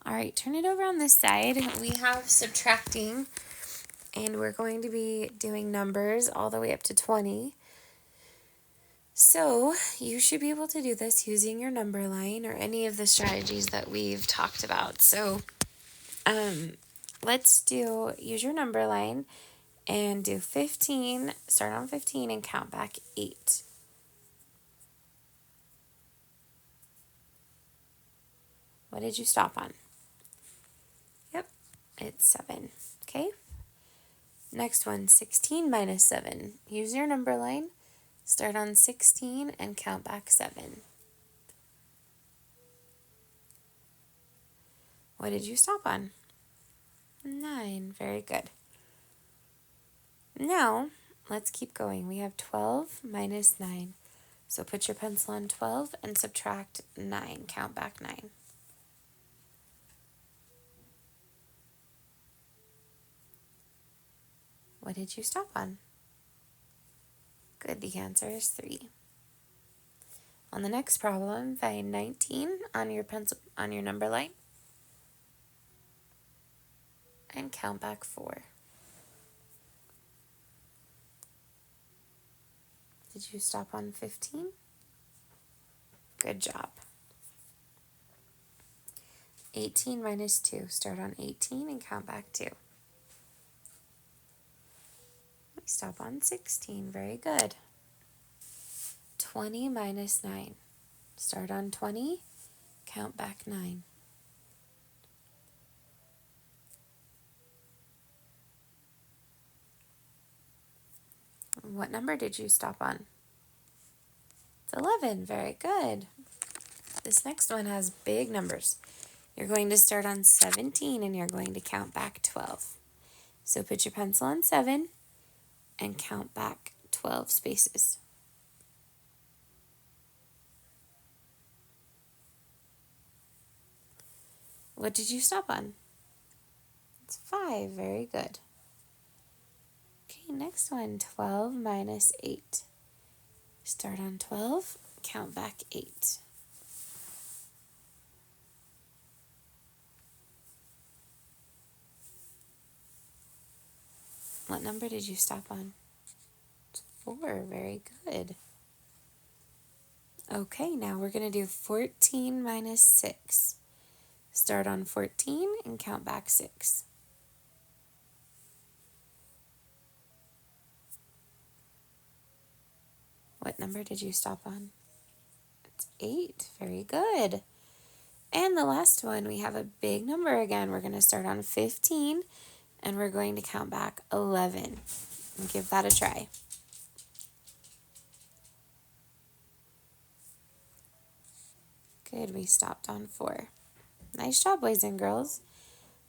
All right, turn it over on this side. We have subtracting, and we're going to be doing numbers all the way up to 20. So you should be able to do this using your number line or any of the strategies that we've talked about. So let's use your number line and do 15, start on 15 and count back 8. What did you stop on? Yep, it's 7. Okay. Next one, 16 minus 7. Use your number line, start on 16 and count back 7. What did you stop on? 9. Very good. Now, let's keep going. We have 12 minus 9. So put your pencil on 12 and subtract 9. Count back 9. What did you stop on? Good, the answer is 3. On the next problem, find 19 on your number line and count back 4. Did you stop on 15? Good job. 18 minus 2. Start on 18 and count back 2. We stop on 16. Very good. 20 minus 9. Start on 20, count back 9. What number did you stop on? It's 11. Very good. This next one has big numbers. You're going to start on 17 and you're going to count back 12. So put your pencil on 7 and count back 12 spaces. What did you stop on? It's 5. Very good. Okay, next one, 12 minus 8. Start on 12, count back 8. What number did you stop on? It's 4. Very good. Okay, now we're going to do 14 minus 6. Start on 14 and count back 6. What number did you stop on? It's 8. Very good. And the last one, we have a big number again. We're going to start on 15 and we're going to count back 11. And give that a try. Good, we stopped on 4. Nice job, boys and girls.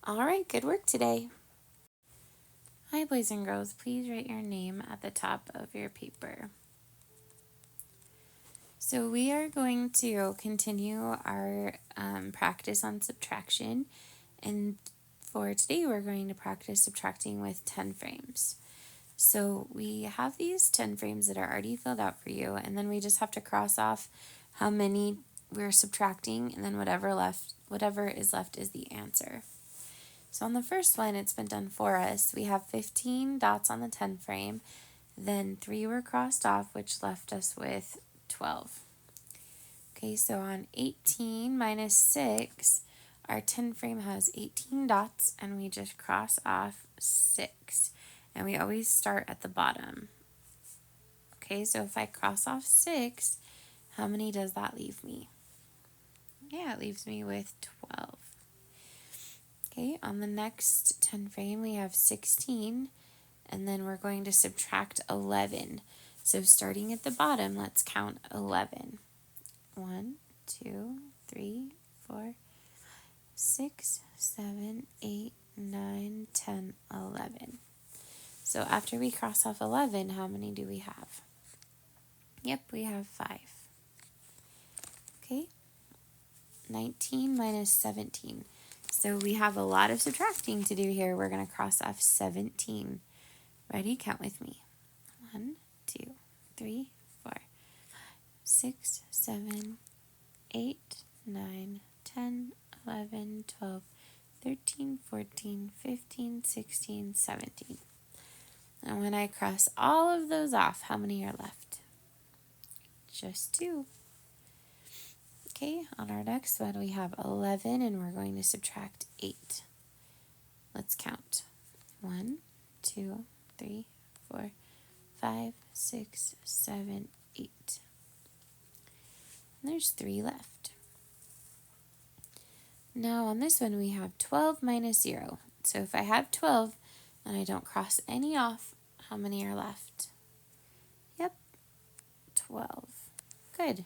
All right, good work today. Hi, boys and girls. Please write your name at the top of your paper. So we are going to continue our practice on subtraction. And for today, we're going to practice subtracting with 10 frames. So we have these 10 frames that are already filled out for you. And then we just have to cross off how many we're subtracting. And then whatever is left is the answer. So on the first one, it's been done for us. We have 15 dots on the 10 frame. Then 3 were crossed off, which left us with 12. Okay, so on 18 minus 6, our 10 frame has 18 dots, and we just cross off 6. And we always start at the bottom. Okay, so if I cross off 6, how many does that leave me? Yeah, it leaves me with 12. Okay, on the next 10 frame, we have 16, and then we're going to subtract 11. So starting at the bottom, let's count 11. 1, 2, 3, 4, 6, 7, 8, 9, 10, 11. So after we cross off 11, how many do we have? Yep, we have 5. Okay, 19 minus 17. So we have a lot of subtracting to do here. We're going to cross off 17. Ready? Count with me. 1, 2, 3, 4, 6, 7, 8, 9, 10, 11, 12, 13, 14, 15, 16, 17. And when I cross all of those off, how many are left? Just 2. Okay, on our next one we have 11 and we're going to subtract 8. Let's count. 1, 2, 3, 4, 5, 6, 7, 8. And there's 3 left. Now on this one we have 12 minus 0. So if I have 12 and I don't cross any off, how many are left? Yep, 12. Good.